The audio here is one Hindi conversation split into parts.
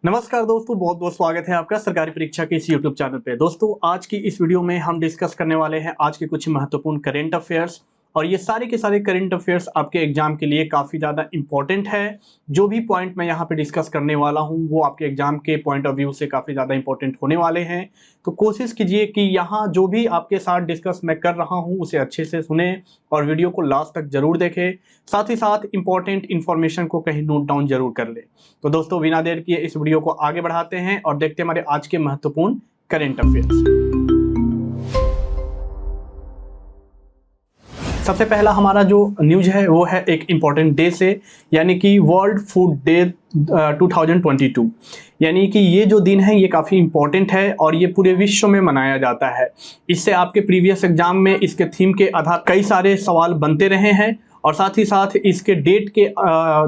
नमस्कार दोस्तों, बहुत बहुत स्वागत है आपका सरकारी परीक्षा के इस यूट्यूब चैनल पे। दोस्तों, आज की इस वीडियो में हम डिस्कस करने वाले हैं आज के कुछ महत्वपूर्ण करंट अफेयर्स। और ये सारे के सारे करंट अफेयर्स आपके एग्जाम के लिए काफ़ी ज़्यादा इंपॉर्टेंट है। जो भी पॉइंट मैं यहाँ पे डिस्कस करने वाला हूँ वो आपके एग्जाम के पॉइंट ऑफ व्यू से काफ़ी ज़्यादा इंपॉर्टेंट होने वाले हैं। तो कोशिश कीजिए कि यहाँ जो भी आपके साथ डिस्कस मैं कर रहा हूँ उसे अच्छे से सुने और वीडियो को लास्ट तक जरूर देखें। साथ ही साथ इंपॉर्टेंट इन्फॉर्मेशन को कहीं नोट डाउन जरूर कर ले। तो दोस्तों, बिना देर किए इस वीडियो को आगे बढ़ाते हैं और देखते हैं हमारे आज के महत्वपूर्ण करंट अफेयर्स। सबसे पहला हमारा जो न्यूज है वो है एक इम्पॉर्टेंट डे से, यानी कि वर्ल्ड फूड डे 2022। यानी कि ये जो दिन है ये काफ़ी इम्पॉर्टेंट है और ये पूरे विश्व में मनाया जाता है। इससे आपके प्रीवियस एग्जाम में इसके थीम के आधार कई सारे सवाल बनते रहे हैं और साथ ही साथ इसके डेट के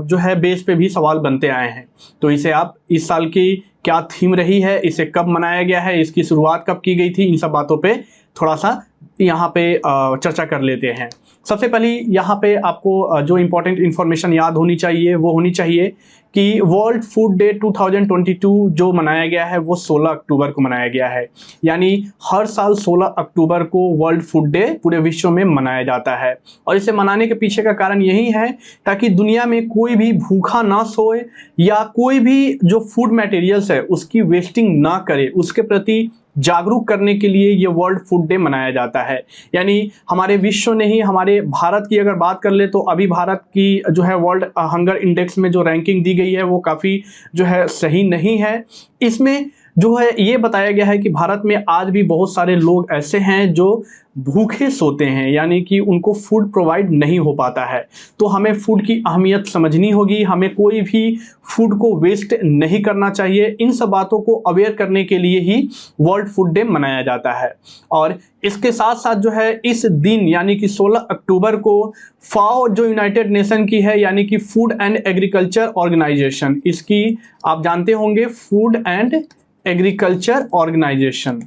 जो है बेस पे भी सवाल बनते आए हैं। तो इसे आप इस साल की क्या थीम रही है, इसे कब मनाया गया है, इसकी शुरुआत कब की गई थी, इन सब बातों पे थोड़ा सा यहाँ पे चर्चा कर लेते हैं। सबसे पहले यहाँ पे आपको जो इम्पोर्टेंट इन्फॉर्मेशन याद होनी चाहिए वो होनी चाहिए कि वर्ल्ड फूड डे 2022 जो मनाया गया है वो 16 अक्टूबर को मनाया गया है। यानी हर साल 16 अक्टूबर को वर्ल्ड फूड डे पूरे विश्व में मनाया जाता है। और इसे मनाने के पीछे का कारण यही है ताकि दुनिया में कोई भी भूखा ना सोए या कोई भी जो फूड मटेरियल्स है उसकी वेस्टिंग ना करे, उसके प्रति जागरूक करने के लिए ये वर्ल्ड फूड डे मनाया जाता है। यानी हमारे विश्व नहीं, हमारे भारत की अगर बात कर ले तो अभी भारत की जो है वर्ल्ड हंगर इंडेक्स में जो रैंकिंग दी गई है वो काफ़ी जो है सही नहीं है। इसमें जो है ये बताया गया है कि भारत में आज भी बहुत सारे लोग ऐसे हैं जो भूखे सोते हैं, यानी कि उनको फूड प्रोवाइड नहीं हो पाता है। तो हमें फूड की अहमियत समझनी होगी, हमें कोई भी फूड को वेस्ट नहीं करना चाहिए। इन सब बातों को अवेयर करने के लिए ही वर्ल्ड फूड डे मनाया जाता है। और इसके साथ साथ जो है इस दिन यानी कि 16 अक्टूबर को फाओ जो यूनाइटेड नेशन की है, यानी कि फूड एंड एग्रीकल्चर ऑर्गेनाइजेशन, इसकी आप जानते होंगे फूड एंड एग्रीकल्चर ऑर्गेनाइजेशन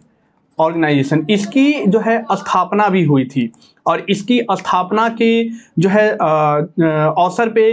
इसकी जो है स्थापना भी हुई थी। और इसकी स्थापना के जो है अवसर पे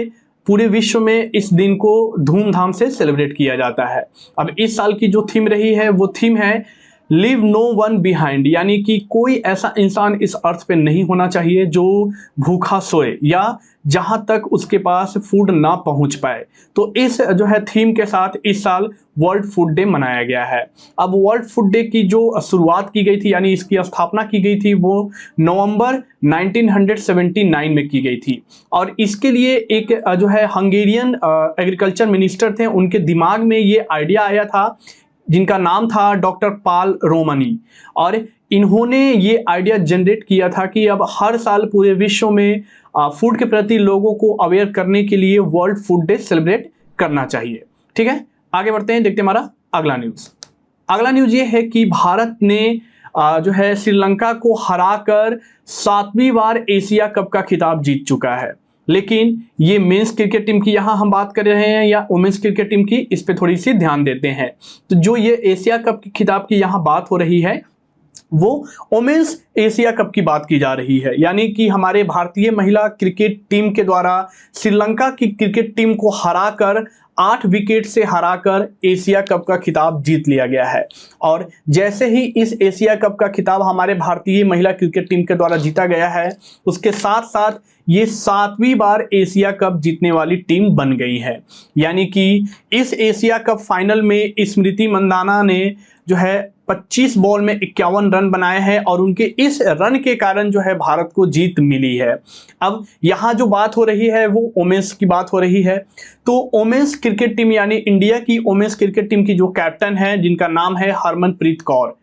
पूरे विश्व में इस दिन को धूमधाम से सेलिब्रेट किया जाता है। अब इस साल की जो थीम रही है वो थीम है लिव नो वन बिहाइंड, यानी कि कोई ऐसा इंसान इस अर्थ पे नहीं होना चाहिए जो भूखा सोए या जहां तक उसके पास फूड ना पहुंच पाए। तो इस जो है थीम के साथ इस साल वर्ल्ड फूड डे मनाया गया है। अब वर्ल्ड फूड डे की जो शुरुआत की गई थी यानी इसकी स्थापना की गई थी वो नवंबर 1979 में की गई थी। और इसके लिए एक जो है हंगेरियन एग्रीकल्चर मिनिस्टर थे, उनके दिमाग में ये आइडिया आया था, जिनका नाम था डॉक्टर पाल रोमनी। और इन्होंने ये आइडिया जनरेट किया था कि अब हर साल पूरे विश्व में फूड के प्रति लोगों को अवेयर करने के लिए वर्ल्ड फूड डे सेलिब्रेट करना चाहिए। ठीक है, आगे बढ़ते हैं, देखते हैं हमारा अगला न्यूज़। अगला न्यूज़ ये है कि भारत ने जो है श्रीलंका को हराकर 7वीं बार एशिया कप का खिताब जीत चुका है। लेकिन ये मेंस क्रिकेट टीम की यहाँ हम बात कर रहे हैं या वुमेन्स क्रिकेट टीम की, इस पे थोड़ी सी ध्यान देते हैं। तो जो ये एशिया कप की खिताब की यहाँ बात हो रही है वो वुमेन्स एशिया कप की बात की जा रही है। यानी कि हमारे भारतीय महिला क्रिकेट टीम के द्वारा श्रीलंका की क्रिकेट टीम को हराकर 8 विकेट से हराकर एशिया कप का खिताब जीत लिया गया है। और जैसे ही इस एशिया कप का खिताब हमारे भारतीय महिला क्रिकेट टीम के द्वारा जीता गया है, उसके साथ साथ ये 7वीं बार एशिया कप जीतने वाली टीम बन गई है। यानी कि इस एशिया कप फाइनल में स्मृति मंदाना ने जो है 25 बॉल में 51 रन बनाए हैं और उनके इस रन के कारण जो है भारत को जीत मिली है। अब यहाँ जो बात हो रही है वो वुमेन्स की बात हो रही है। तो वुमेन्स क्रिकेट टीम यानी इंडिया की वुमेन्स क्रिकेट टीम की जो कैप्टन है, जिनका नाम है हरमनप्रीत कौर,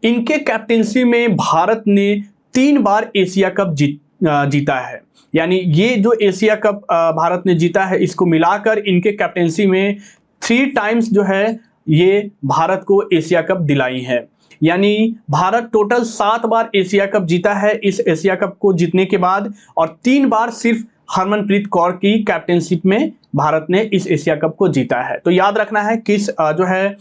इनके कैप्टेंसी में भारत ने 3 बार एशिया कप जीता है। यानी ये जो एशिया कप भारत ने जीता है, इसको मिलाकर इनके कैप्टेंसी में 3 टाइम्स जो है ये भारत को एशिया कप दिलाई है। यानी भारत टोटल 7 बार एशिया कप जीता है इस एशिया कप को जीतने के बाद, और 3 बार सिर्फ हरमनप्रीत कौर की कैप्टेनशिप में भारत ने इस एशिया कप को जीता है। तो याद रखना है किस जो है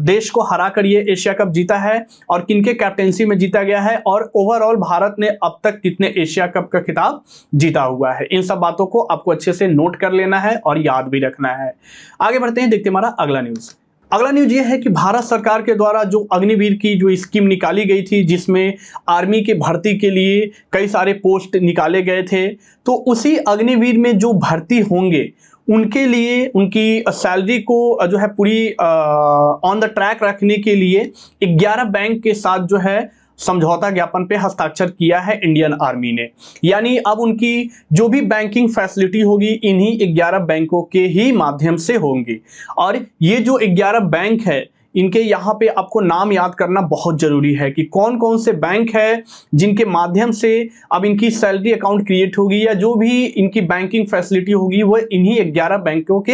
देश को हराकर ये एशिया कप जीता है और किनके कैप्टेंसी में जीता गया है, और ओवरऑल भारत ने अब तक कितने एशिया कप का खिताब जीता हुआ है। इन सब बातों को आपको अच्छे से नोट कर लेना है और याद भी रखना है। आगे बढ़ते हैं, देखते हैं हमारा अगला न्यूज। अगला न्यूज ये है कि भारत सरकार के द्वारा जो अग्निवीर की जो स्कीम निकाली गई थी, जिसमें आर्मी की भर्ती के लिए कई सारे पोस्ट निकाले गए थे, तो उसी अग्निवीर में जो भर्ती होंगे उनके लिए उनकी सैलरी को जो है पूरी ऑन द ट्रैक रखने के लिए 11 बैंक के साथ जो है समझौता ज्ञापन पे हस्ताक्षर किया है इंडियन आर्मी ने। यानी अब उनकी जो भी बैंकिंग फैसिलिटी होगी इन्हीं 11 बैंकों के ही माध्यम से होंगी। और ये जो 11 बैंक है इनके यहाँ पे आपको नाम याद करना बहुत जरूरी है कि कौन कौन से बैंक है जिनके माध्यम से अब इनकी सैलरी अकाउंट क्रिएट होगी या जो भी इनकी बैंकिंग फैसिलिटी होगी वो इन्हीं 11 बैंकों के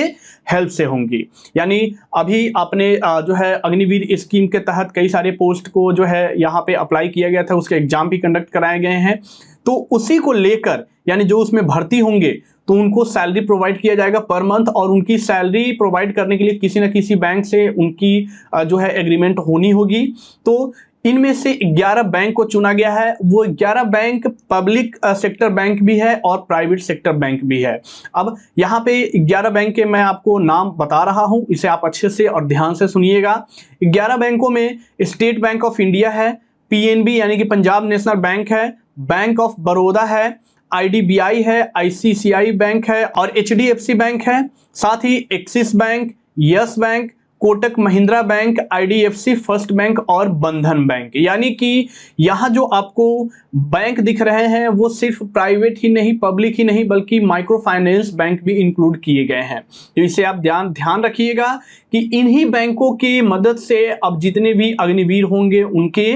हेल्प से होंगी। यानी अभी आपने जो है अग्निवीर स्कीम के तहत कई सारे पोस्ट को जो है यहाँ पे अप्लाई किया गया था, उसके एग्जाम भी कंडक्ट कराए गए हैं, तो उसी को लेकर यानी जो उसमें भर्ती होंगे तो उनको सैलरी प्रोवाइड किया जाएगा पर मंथ, और उनकी सैलरी प्रोवाइड करने के लिए किसी न किसी बैंक से उनकी जो है एग्रीमेंट होनी होगी। तो इनमें से 11 बैंक को चुना गया है। वो 11 बैंक पब्लिक सेक्टर बैंक भी है और प्राइवेट सेक्टर बैंक भी है। अब यहाँ पे 11 बैंक के मैं आपको नाम बता रहा हूँ, इसे आप अच्छे से और ध्यान से सुनिएगा। 11 बैंकों में स्टेट बैंक ऑफ इंडिया है, पीएनबी यानी कि पंजाब नेशनल बैंक है, बैंक ऑफ बड़ौदा है, आईडीबीआई है, आईसीआईसीआई बैंक है और एचडीएफसी बैंक है। साथ ही Axis bank, yes bank, Kotak Mahindra bank, IDFC first bank और बंधन बैंक। यानी कि यहाँ जो आपको बैंक दिख रहे हैं वो सिर्फ प्राइवेट ही नहीं, पब्लिक ही नहीं, बल्कि माइक्रो फाइनेंस बैंक भी इंक्लूड किए गए हैं। तो इसे आप ध्यान रखिएगा कि इन्हीं बैंकों की मदद से अब जितने भी अग्निवीर होंगे उनके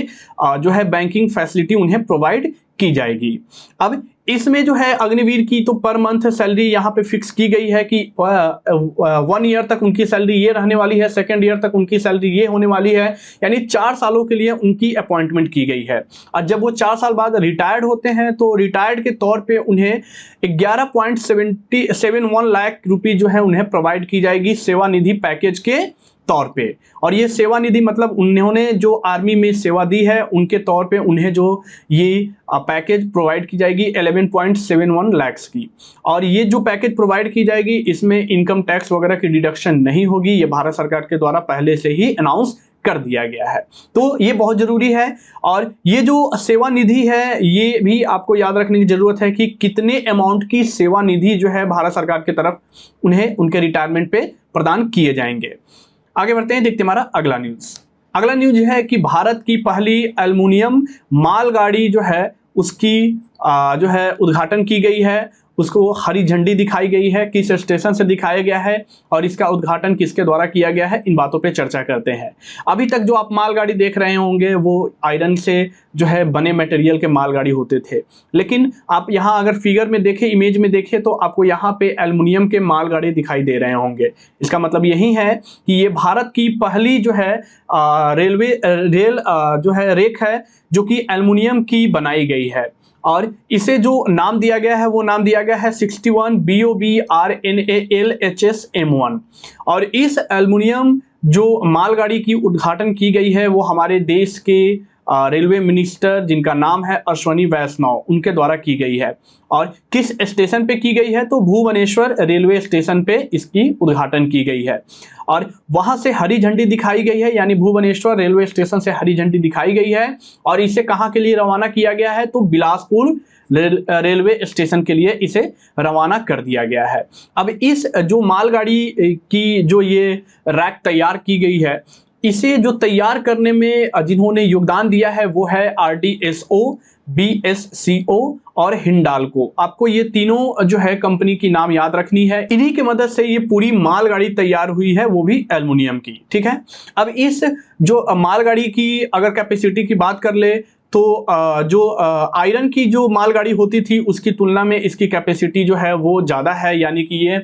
जो है बैंकिंग फैसिलिटी उन्हें प्रोवाइड की जाएगी। अब इसमें जो है अग्निवीर की तो पर मंथ सैलरी यहाँ पे फिक्स की गई है कि 1 ईयर तक उनकी सैलरी ये रहने वाली है, 2nd ईयर तक उनकी सैलरी ये होने वाली है। यानी 4 सालों के लिए उनकी अपॉइंटमेंट की गई है। और जब वो 4 साल बाद रिटायर्ड होते हैं तो रिटायर्ड के तौर पे उन्हें 11.71 लाख रुपये जो है उन्हें प्रोवाइड की जाएगी सेवानिधि पैकेज के तौर पे। और ये सेवानिधि मतलब उन्होंने जो आर्मी में सेवा दी है उनके तौर पे उन्हें जो ये पैकेज प्रोवाइड की जाएगी 11.71 लाख की। और ये जो पैकेज प्रोवाइड की जाएगी इसमें इनकम टैक्स वगैरह की डिडक्शन नहीं होगी, ये भारत सरकार के द्वारा पहले से ही अनाउंस कर दिया गया है। तो ये बहुत जरूरी है। और ये जो सेवा निधि है ये भी आपको याद रखने की जरूरत है कि कितने अमाउंट की सेवा निधि जो है भारत सरकार की तरफ उन्हें उनके रिटायरमेंट पे प्रदान किए जाएंगे। आगे बढ़ते हैं, देखते हैं हमारा अगला न्यूज। अगला न्यूज है कि भारत की पहली एल्युमिनियम मालगाड़ी जो है उसकी जो है उद्घाटन की गई है, उसको हरी झंडी दिखाई गई है, किस स्टेशन से दिखाया गया है और इसका उद्घाटन किसके द्वारा किया गया है, इन बातों पे चर्चा करते हैं। अभी तक जो आप मालगाड़ी देख रहे होंगे वो आयरन से जो है बने मटेरियल के मालगाड़ी होते थे, लेकिन आप यहाँ अगर फिगर में देखें, इमेज में देखें तो आपको यहाँ पे एल्युमिनियम के मालगाड़ी दिखाई दे रहे होंगे। इसका मतलब यही है कि ये भारत की पहली जो है रेल जो है रेक है जो कि एल्युमिनियम की बनाई गई है। और इसे जो नाम दिया गया है वो नाम दिया गया है 61 BOBRNALHS-M1। और इस एल्युमिनियम जो मालगाड़ी की उद्घाटन की गई है वो हमारे देश के रेलवे मिनिस्टर जिनका नाम है अश्वनी वैष्णव उनके द्वारा की गई है। और किस स्टेशन पे की गई है तो भुवनेश्वर रेलवे स्टेशन पे इसकी उद्घाटन की गई है। और वहां से हरी झंडी दिखाई गई है, यानी भुवनेश्वर रेलवे स्टेशन से हरी झंडी दिखाई गई है। और इसे कहां के लिए रवाना किया गया है तो बिलासपुर रेलवे स्टेशन के लिए इसे रवाना कर दिया गया है। अब इस जो मालगाड़ी की जो ये रैक तैयार की गई है इसे जो तैयार करने में जिन्होंने योगदान दिया है वो है RDSO, BSCO और हिंडाल्को। आपको ये तीनों जो है कंपनी की नाम याद रखनी है। इन्हीं की मदद से ये पूरी मालगाड़ी तैयार हुई है, वो भी एल्युमिनियम की। ठीक है, अब इस जो मालगाड़ी की अगर कैपेसिटी की बात कर ले तो जो आयरन की जो मालगाड़ी होती थी उसकी तुलना में इसकी कैपेसिटी जो है वो ज़्यादा है, यानी कि ये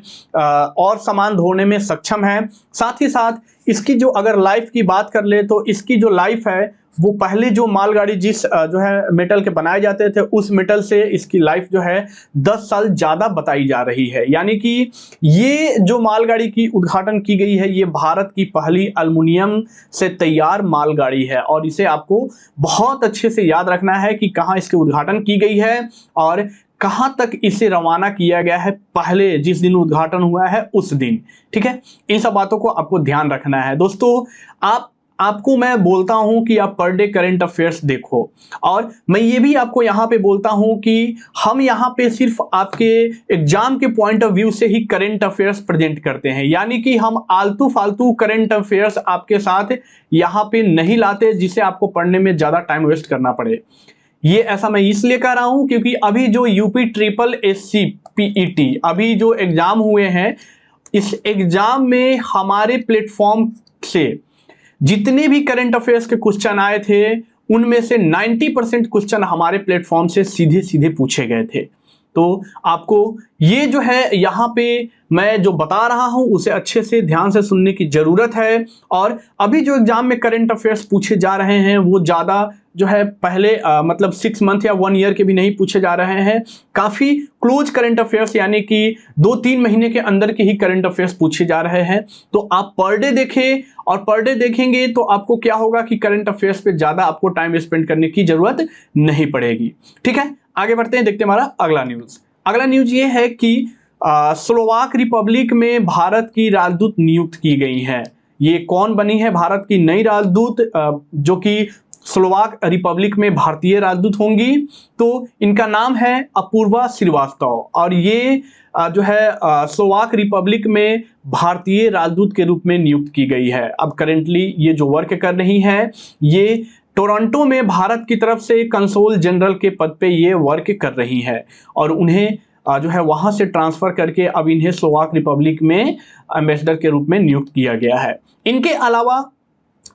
और सामान ढोने में सक्षम है। साथ ही साथ इसकी जो अगर लाइफ की बात कर ले तो इसकी जो लाइफ है वो पहले जो मालगाड़ी जिस जो है मेटल के बनाए जाते थे उस मेटल से इसकी लाइफ जो है 10 साल ज़्यादा बताई जा रही है। यानी कि ये जो मालगाड़ी की उद्घाटन की गई है ये भारत की पहली एल्युमिनियम से तैयार मालगाड़ी है और इसे आपको बहुत अच्छे से याद रखना है कि कहाँ इसके उद्घाटन की गई है और कहाँ तक इसे रवाना किया गया है, पहले जिस दिन उद्घाटन हुआ है उस दिन। ठीक है, इन सब बातों को आपको ध्यान रखना है। दोस्तों आपको मैं बोलता हूं कि आप पर डे करंट अफेयर्स देखो और मैं ये भी आपको यहाँ पे बोलता हूं कि हम यहाँ पे सिर्फ आपके एग्जाम के पॉइंट ऑफ व्यू से ही करंट अफेयर्स प्रेजेंट करते हैं, यानी कि हम आलतू फालतू करंट अफेयर्स आपके साथ यहाँ पे नहीं लाते जिसे आपको पढ़ने में ज़्यादा टाइम वेस्ट करना पड़े। ये ऐसा मैं इसलिए कह रहा हूं क्योंकि अभी जो यूपी ट्रिपल एससी पीईटी अभी जो एग्जाम हुए हैं, इस एग्जाम में हमारे प्लेटफॉर्म से जितने भी करंट अफेयर्स के क्वेश्चन आए थे उनमें से 90% क्वेश्चन हमारे प्लेटफॉर्म से सीधे सीधे पूछे गए थे। तो आपको ये जो है यहाँ पे मैं जो बता रहा हूँ उसे अच्छे से ध्यान से सुनने की ज़रूरत है। और अभी जो एग्जाम में करंट अफेयर्स पूछे जा रहे हैं वो ज़्यादा जो है पहले मतलब 6 मंथ या 1 ईयर के भी नहीं पूछे जा रहे हैं, काफ़ी क्लोज करंट अफेयर्स यानी कि 2-3 महीने के अंदर के ही करंट अफेयर्स पूछे जा रहे हैं। तो आप पर डे देखें और पर डे देखेंगे तो आपको क्या होगा कि करंट अफेयर्स पे ज़्यादा आपको टाइम स्पेंड करने की ज़रूरत नहीं पड़ेगी। ठीक है, आगे बढ़ते हैं, देखते हैं हमारा अगला न्यूज़। अगला न्यूज़ ये है कि स्लोवाक रिपब्लिक में भारत की राजदूत नियुक्त की गई हैं। ये कौन बनी है भारत की नई राजदूत जो कि स्लोवाक रिपब्लिक में भारतीय राजदूत होंगी? तो इनका नाम है अपूर्वा श्रीवास्तव और ये जो है स्लोवाक रिपब्लिक में भारतीय राजदूत के रूप में नियुक्त की गई है। अब करेंटली ये जो वर्क कर रही हैं ये टोरंटो में भारत की तरफ से कंसोल जनरल के पद पे ये वर्क कर रही है और उन्हें जो है वहाँ से ट्रांसफ़र करके अब इन्हें स्लोवाक रिपब्लिक में एम्बेसडर के रूप में नियुक्त किया गया है। इनके अलावा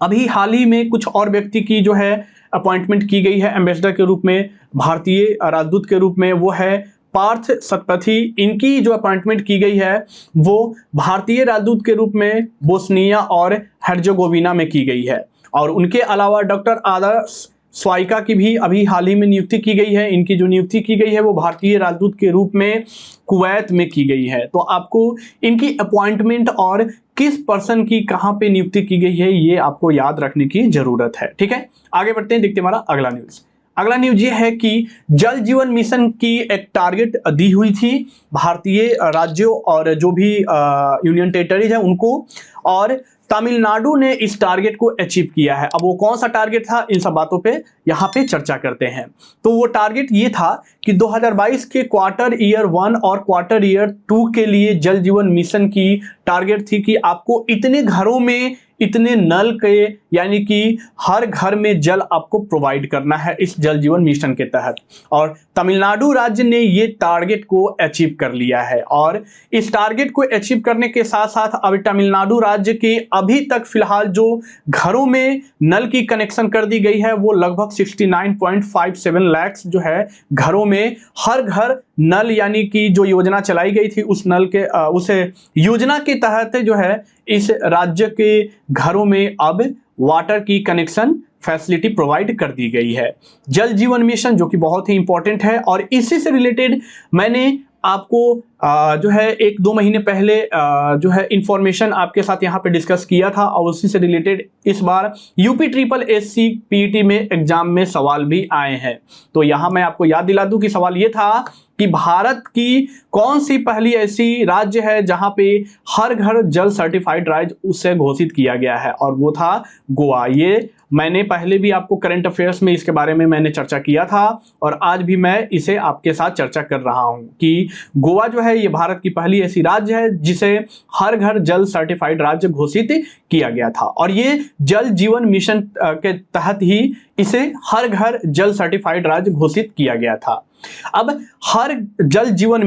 अभी हाल ही में कुछ और व्यक्ति की जो है अपॉइंटमेंट की गई है एम्बेसडर के रूप में, भारतीय राजदूत के रूप में, वो है पार्थ सतपथी। इनकी जो अपॉइंटमेंट की गई है वो भारतीय राजदूत के रूप में बोस्निया और हर्जेगोविना में की गई है। और उनके अलावा डॉक्टर आदर्श स्वाइका की भी अभी हाल ही में नियुक्ति की गई है। इनकी जो नियुक्ति की गई है वो भारतीय राजदूत के रूप में कुवैत में की गई है। तो आपको इनकी अपॉइंटमेंट और किस पर्सन की कहाँ पे नियुक्ति की गई है ये आपको याद रखने की जरूरत है। ठीक है, आगे बढ़ते हैं, देखते हैं हमारा अगला न्यूज़। अगला न्यूज ये है कि जल जीवन मिशन की एक टारगेट दी हुई थी भारतीय राज्यों और जो भी यूनियन टेरिटरीज है उनको, और तमिलनाडु ने इस टारगेट को अचीव किया है। अब वो कौन सा टारगेट था, इन सब बातों पे यहाँ पे चर्चा करते हैं। तो वो टारगेट ये था कि 2022 के क्वार्टर ईयर 1 और क्वार्टर ईयर 2 के लिए जल जीवन मिशन की टारगेट थी कि आपको इतने घरों में इतने नल के यानी कि हर घर में जल आपको प्रोवाइड करना है इस जल जीवन मिशन के तहत। और तमिलनाडु राज्य ने ये टारगेट को अचीव कर लिया है। और इस टारगेट को अचीव करने के साथ साथ अब तमिलनाडु राज्य के अभी तक फिलहाल जो घरों में नल की कनेक्शन कर दी गई है वो लगभग 69.57 लाख जो है घरों में हर घर नल यानी कि जो योजना चलाई गई थी उस नल के उस योजना के तहत जो है इस राज्य के घरों में अब वाटर की कनेक्शन फैसिलिटी प्रोवाइड कर दी गई है। जल जीवन मिशन जो कि बहुत ही इंपॉर्टेंट है और इसी से रिलेटेड मैंने आपको जो है 1-2 महीने पहले जो है इंफॉर्मेशन आपके साथ यहाँ पे डिस्कस किया था और उसी से रिलेटेड इस बार यूपी ट्रिपल एससी पीईटी में एग्जाम में सवाल भी आए हैं। तो यहाँ मैं आपको याद दिला दूं कि सवाल ये था कि भारत की कौन सी पहली ऐसी राज्य है जहां पे हर घर जल सर्टिफाइड राज्य उसे घोषित किया गया है, और वो था गोवा। ये मैंने पहले भी आपको करंट अफेयर्स में इसके बारे में मैंने चर्चा किया था और आज भी मैं इसे आपके साथ चर्चा कर रहा हूं कि गोवा जो है ये भारत की पहली ऐसी राज्य है जिसे हर घर जल सर्टिफाइड राज्य घोषित किया गया था। और ये जल जीवन मिशन के तहत ही इसे हर घर जल सर्टिफाइड राज्य घोषित किया गया था। अब हर जल जीवन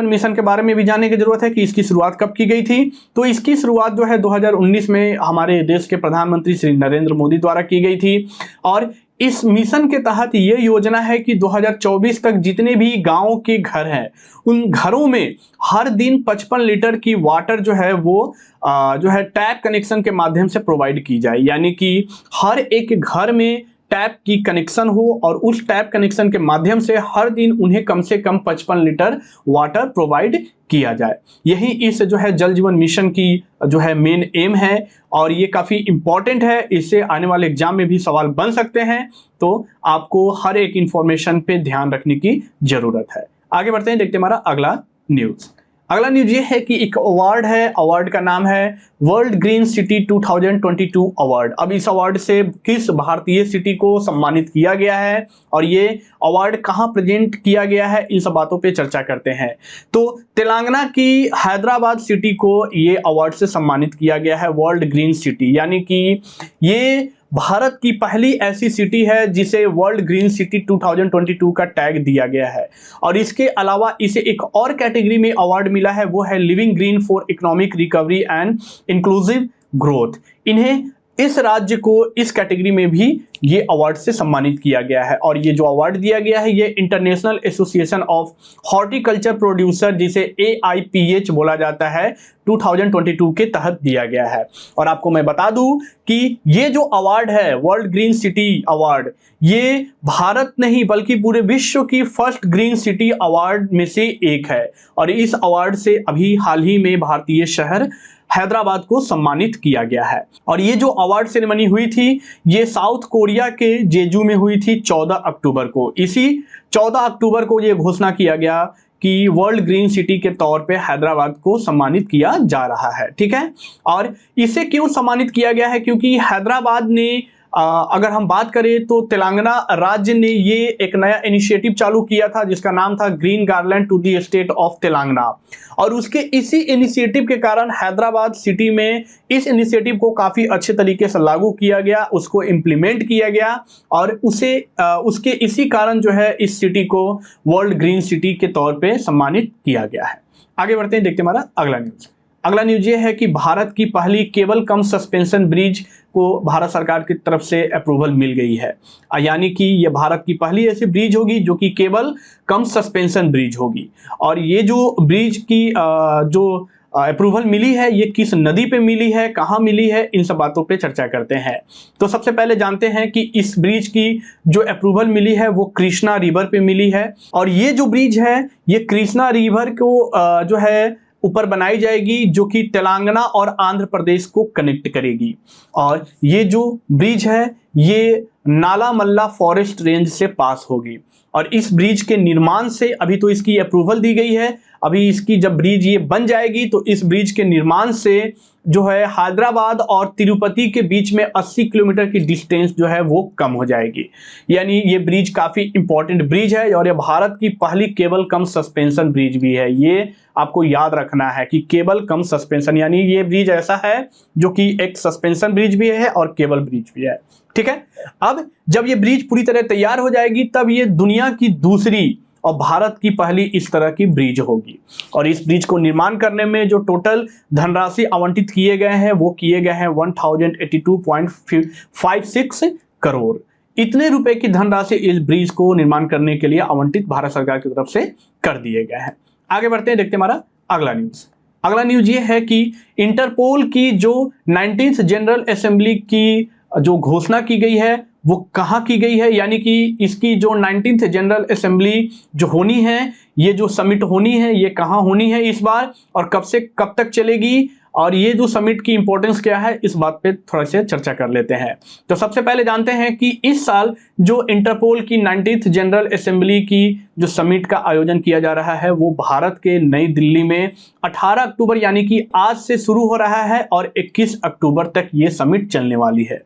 मिशन के बारे में भी जानने की जरूरत है कि इसकी शुरुआत कब की गई थी। तो इसकी शुरुआत जो है 2019 में हमारे देश के प्रधानमंत्री श्री नरेंद्र मोदी द्वारा की गई थी और इस मिशन के तहत ये योजना है कि 2024 तक जितने भी गांव के घर हैं उन घरों में हर दिन 55 लीटर की वाटर जो है वो जो है टैप कनेक्शन के माध्यम से प्रोवाइड की जाए, यानी कि हर एक घर में टैप की कनेक्शन हो और उस टैप कनेक्शन के माध्यम से हर दिन उन्हें कम से कम 55 लीटर वाटर प्रोवाइड किया जाए। यही इस जो है जल जीवन मिशन की जो है मेन एम है और ये काफ़ी इंपॉर्टेंट है, इससे आने वाले एग्जाम में भी सवाल बन सकते हैं, तो आपको हर एक इंफॉर्मेशन पे ध्यान रखने की जरूरत है। आगे बढ़ते हैं, देखते हैं हमारा अगला न्यूज़। अगला न्यूज ये है कि एक अवार्ड है, अवार्ड का नाम है वर्ल्ड ग्रीन सिटी 2022 अवार्ड। अब इस अवार्ड से किस भारतीय सिटी को सम्मानित किया गया है और ये अवार्ड कहाँ प्रेजेंट किया गया है, इन सब बातों पे चर्चा करते हैं। तो तेलंगाना की हैदराबाद सिटी को ये अवार्ड से सम्मानित किया गया है वर्ल्ड ग्रीन सिटी, यानी कि ये भारत की पहली ऐसी सिटी है जिसे वर्ल्ड ग्रीन सिटी 2022 का टैग दिया गया है। और इसके अलावा इसे एक और कैटेगरी में अवार्ड मिला है, वो है living green for economic recovery and inclusive growth. इन्हें इस राज्य को इस कैटेगरी में भी ये अवार्ड से सम्मानित किया गया है। और ये जो अवार्ड दिया गया है ये international association of horticulture producer, जिसे AIPH बोला जाता है, 2022 के तहत दिया गया है। और आपको मैं बता दूं कि ये जो अवार्ड है वर्ल्ड ग्रीन सिटी अवार्ड, ये भारत नहीं बल्कि पूरे विश्व की फर्स्ट ग्रीन सिटी अवार्ड में से एक है। और इस अवार्ड से अभी हाल ही में भारतीय शहर हैदराबाद को सम्मानित किया गया है। और ये जो अवार्ड सेरेमनी हुई थी ये साउथ कोरिया के जेजू में हुई थी 14 अक्टूबर को। इसी 14 अक्टूबर को ये घोषणा किया गया कि वर्ल्ड ग्रीन सिटी के तौर पे हैदराबाद को सम्मानित किया जा रहा है, ठीक है। और इसे क्यों सम्मानित किया गया है, क्योंकि हैदराबाद ने अगर हम बात करें तो तेलंगाना राज्य ने ये एक नया इनिशिएटिव चालू किया था जिसका नाम था green garland to the state of Telangana. और उसके इसी इनिशिएटिव के कारण हैदराबाद सिटी में इस इनिशिएटिव को काफ़ी अच्छे तरीके से लागू किया गया, उसको इम्प्लीमेंट किया गया और उसके इसी कारण जो है इस सिटी को वर्ल्ड ग्रीन सिटी के तौर पे सम्मानित किया गया है। आगे बढ़ते हैं, देखते हैं हमारा अगला न्यूज़। अगला न्यूज ये है कि भारत की पहली केबल कम सस्पेंशन ब्रिज को भारत सरकार की तरफ से अप्रूवल मिल गई है, यानी कि ये भारत की पहली ऐसी ब्रिज होगी जो कि केबल कम सस्पेंशन ब्रिज होगी। और ये जो ब्रिज की जो अप्रूवल मिली है ये किस नदी पे मिली है, कहाँ मिली है, इन सब बातों पे चर्चा करते हैं। तो सबसे पहले जानते हैं कि इस ब्रिज की जो अप्रूवल मिली है वो कृष्णा रिवर पे मिली है। और ये जो ब्रिज है ये कृष्णा रिवर को जो है ऊपर बनाई जाएगी जो कि तेलंगाना और आंध्र प्रदेश को कनेक्ट करेगी। और ये जो ब्रिज है ये नालामल्ला फॉरेस्ट रेंज से पास होगी। और इस ब्रिज के निर्माण से अभी तो इसकी अप्रूवल दी गई है, अभी इसकी जब ब्रिज ये बन जाएगी तो इस ब्रिज के निर्माण से जो है हैदराबाद और तिरुपति के बीच में 80 किलोमीटर की डिस्टेंस जो है वो कम हो जाएगी। यानी ये ब्रिज काफ़ी इंपॉर्टेंट ब्रिज है और ये भारत की पहली केबल कम सस्पेंशन ब्रिज भी है। ये आपको याद रखना है कि केबल कम सस्पेंशन, यानी ये ब्रिज ऐसा है जो कि एक सस्पेंशन ब्रिज भी है और केबल ब्रिज भी है, ठीक है। अब जब ये ब्रिज पूरी तरह तैयार हो जाएगी तब ये दुनिया की दूसरी और भारत की पहली इस तरह की ब्रिज होगी। और इस ब्रिज को निर्माण करने में जो टोटल धनराशि आवंटित किए गए हैं वो किए गए हैं 1082.56 करोड़। इतने रुपए की धनराशि इस ब्रिज को निर्माण करने के लिए आवंटित भारत सरकार की तरफ से कर दिए गए हैं। आगे बढ़ते हैं, देखते हैं हमारा अगला न्यूज। अगला न्यूज ये है कि इंटरपोल की जो 19th जनरल असेंबली की जो घोषणा की गई है वो कहाँ की गई है, यानी कि इसकी जो 19th जनरल असेंबली जो होनी है, ये जो समिट होनी है ये कहाँ होनी है इस बार और कब से कब तक चलेगी, और ये जो समिट की इंपॉर्टेंस क्या है इस बात पे थोड़ा सा चर्चा कर लेते हैं। तो सबसे पहले जानते हैं कि इस साल जो इंटरपोल की 19th जनरल असेंबली की जो समिट का आयोजन किया जा रहा है वो भारत के नई दिल्ली में 18 अक्टूबर यानी कि आज से शुरू हो रहा है और 21 अक्टूबर तक ये समिट चलने वाली है।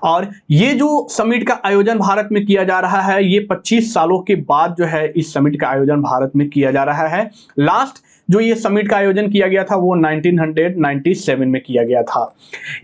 और ये जो समिट का आयोजन भारत में किया जा रहा है ये 25 सालों के बाद जो है इस समिट का आयोजन भारत में किया जा रहा है। लास्ट जो ये समिट का आयोजन किया गया था वो 1997 में किया गया था।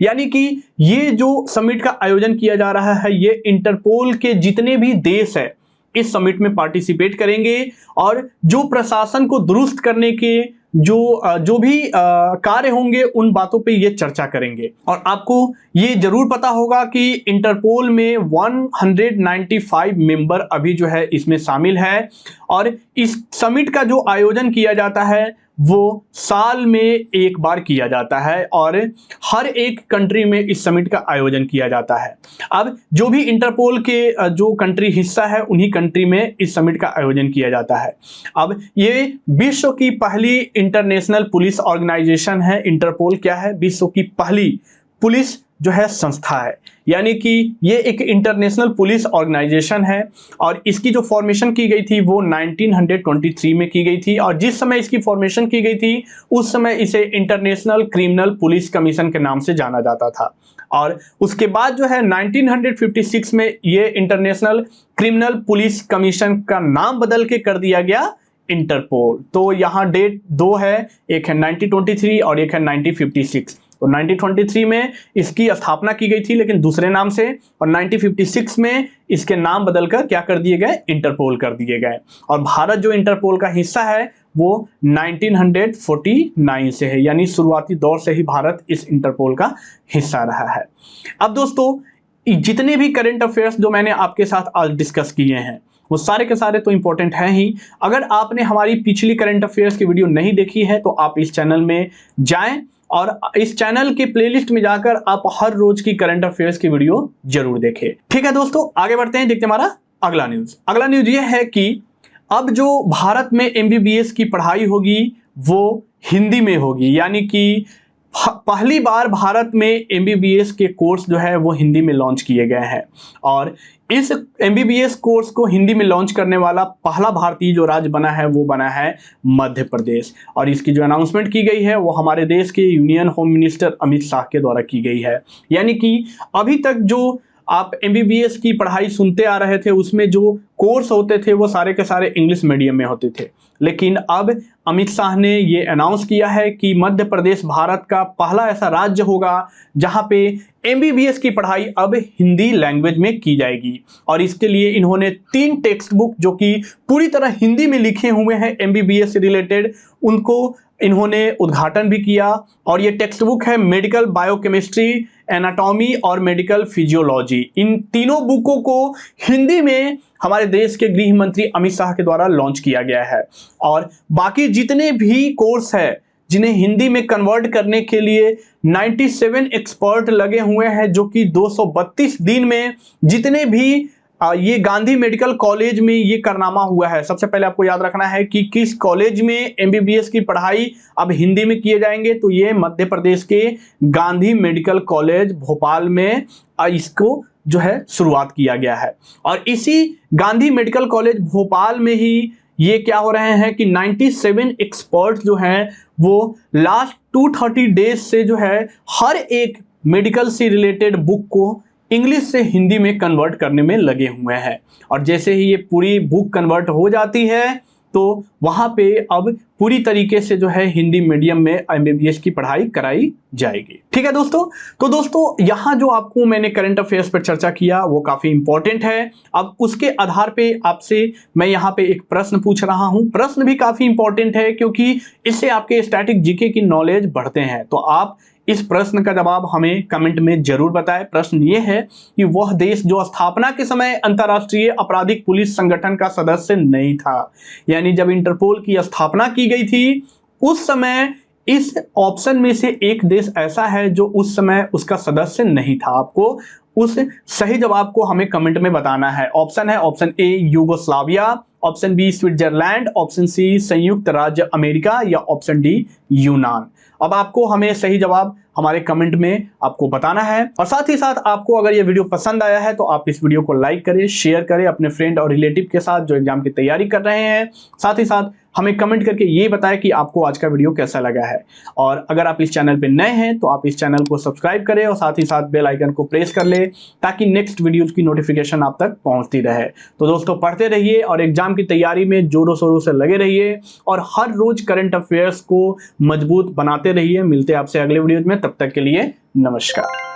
यानी कि ये जो समिट का आयोजन किया जा रहा है ये इंटरपोल के जितने भी देश है इस समिट में पार्टिसिपेट करेंगे और जो प्रशासन को दुरुस्त करने के जो भी कार्य होंगे उन बातों पे ये चर्चा करेंगे। और आपको ये जरूर पता होगा कि इंटरपोल में 195 मेंबर अभी जो है इसमें शामिल है, और इस समिट का जो आयोजन किया जाता है वो साल में एक बार किया जाता है, और हर एक कंट्री में इस समिट का आयोजन किया जाता है। अब जो भी इंटरपोल के जो कंट्री हिस्सा है उन्हीं कंट्री में इस समिट का आयोजन किया जाता है। अब ये विश्व की पहली इंटरनेशनल पुलिस ऑर्गेनाइजेशन है। इंटरपोल क्या है? विश्व की पहली पुलिस जो है संस्था है, यानी कि ये एक इंटरनेशनल पुलिस ऑर्गेनाइजेशन है। और इसकी जो फॉर्मेशन की गई थी वो 1923 में की गई थी, और जिस समय इसकी फॉर्मेशन की गई थी उस समय इसे इंटरनेशनल क्रिमिनल पुलिस कमीशन के नाम से जाना जाता था। और उसके बाद जो है 1956 में ये इंटरनेशनल क्रिमिनल पुलिस कमीशन का नाम बदल के कर दिया गया इंटरपोल। तो यहाँ डेट दो है, एक है 1923 और एक है 1956। तो 1923 में इसकी स्थापना की गई थी लेकिन दूसरे नाम से, और 1956 में इसके नाम बदलकर क्या कर दिए गए? इंटरपोल कर दिए गए। और भारत जो इंटरपोल का हिस्सा है वो 1949 से है, यानी शुरुआती दौर से ही भारत इस इंटरपोल का हिस्सा रहा है। अब दोस्तों, जितने भी करंट अफेयर्स जो मैंने आपके साथ आज डिस्कस किए हैं वो सारे के सारे तो इंपॉर्टेंट हैं ही। अगर आपने हमारी पिछली करंट अफेयर्स की वीडियो नहीं देखी है तो आप इस चैनल में जाएं, और इस चैनल के प्लेलिस्ट में जाकर आप हर रोज की करंट अफेयर्स की वीडियो जरूर देखें। ठीक है दोस्तों, आगे बढ़ते हैं, देखते हैं हमारा अगला न्यूज। अगला न्यूज ये है कि अब जो भारत में एमबीबीएस की पढ़ाई होगी वो हिंदी में होगी, यानी कि पहली बार भारत में एमबीबीएस के कोर्स जो है वो हिंदी में लॉन्च किए गए हैं। और इस एमबीबीएस कोर्स को हिंदी में लॉन्च करने वाला पहला भारतीय जो राज्य बना है वो बना है मध्य प्रदेश। और इसकी जो अनाउंसमेंट की गई है वो हमारे देश के union home minister Amit Shah के द्वारा की गई है। यानी कि अभी तक जो आप एमबीबीएस की पढ़ाई सुनते आ रहे थे उसमें जो कोर्स होते थे वो सारे के सारे इंग्लिश मीडियम में होते थे, लेकिन अब अमित शाह ने ये अनाउंस किया है कि मध्य प्रदेश भारत का पहला ऐसा राज्य होगा जहां पे एमबीबीएस की पढ़ाई अब हिंदी लैंग्वेज में की जाएगी। और इसके लिए इन्होंने 3 टेक्स्ट बुक जो कि पूरी तरह हिंदी में लिखे हुए हैं एमबीबीएस से रिलेटेड, उनको इन्होंने उद्घाटन भी किया। और ये टेक्स्ट बुक है मेडिकल बायोकेमिस्ट्री, एनाटॉमी और मेडिकल फिजियोलॉजी। इन तीनों बुकों को हिंदी में हमारे देश के गृह मंत्री अमित शाह के द्वारा लॉन्च किया गया है। और बाकी जितने भी कोर्स है जिन्हें हिंदी में कन्वर्ट करने के लिए 97 एक्सपर्ट लगे हुए हैं, जो कि 232 दिन में जितने भी ये गांधी मेडिकल कॉलेज में ये कारनामा हुआ है। सबसे पहले आपको याद रखना है कि किस कॉलेज में एमबीबीएस की पढ़ाई अब हिंदी में किए जाएंगे, तो ये मध्य प्रदेश के गांधी मेडिकल कॉलेज भोपाल में इसको जो है शुरुआत किया गया है। और इसी गांधी मेडिकल कॉलेज भोपाल में ही ये क्या हो रहे हैं कि 97 एक्सपर्ट्स जो हैं वो लास्ट 230 डेज से जो है हर एक मेडिकल से रिलेटेड बुक को इंग्लिश से हिंदी में कन्वर्ट करने में लगे हुए हैं। और जैसे ही ये पूरी बुक कन्वर्ट हो जाती है तो वहाँ पे अब पूरी तरीके से जो है हिंदी मीडियम में एमबीबीएस की पढ़ाई कराई जाएगी। ठीक है दोस्तों, तो दोस्तों यहाँ जो आपको मैंने करंट अफेयर्स पर चर्चा किया वो काफ़ी इंपॉर्टेंट है। अब उसके आधार पे आपसे मैं यहाँ पे एक प्रश्न पूछ रहा हूँ। प्रश्न भी काफ़ी इंपॉर्टेंट है क्योंकि इससे आपके स्टैटिक जीके की नॉलेज बढ़ते हैं। तो आप इस प्रश्न का जवाब हमें कमेंट में जरूर बताएं। प्रश्न ये है कि वह देश जो स्थापना के समय अंतर्राष्ट्रीय आपराधिक पुलिस संगठन का सदस्य नहीं था, यानी जब इंटरपोल की स्थापना की गई थी उस समय इस ऑप्शन में से एक देश ऐसा है जो उस समय उसका सदस्य नहीं था। आपको उस सही जवाब को हमें कमेंट में बताना है। ऑप्शन है option A Yugoslavia, option B Switzerland, option C संयुक्त राज्य अमेरिका या ऑप्शन डी यूनान। अब आपको हमें सही जवाब हमारे कमेंट में आपको बताना है। और साथ ही साथ आपको अगर ये वीडियो पसंद आया है तो आप इस वीडियो को लाइक करें, शेयर करें अपने फ्रेंड और रिलेटिव के साथ जो एग्जाम की तैयारी कर रहे हैं। साथ ही साथ हमें कमेंट करके ये बताएं कि आपको आज का वीडियो कैसा लगा है। और अगर आप इस चैनल पे नए हैं तो आप इस चैनल को सब्सक्राइब करें और साथ ही साथ बेल आइकन को प्रेस कर ले ताकि नेक्स्ट वीडियोज की नोटिफिकेशन आप तक पहुंचती रहे। तो दोस्तों पढ़ते रहिए और एग्जाम की तैयारी में जोरों शोरों से लगे रहिए और हर रोज करंट अफेयर्स को मजबूत बनाते रहिए। मिलते हैं आपसे अगले वीडियो में, तब तक के लिए नमस्कार।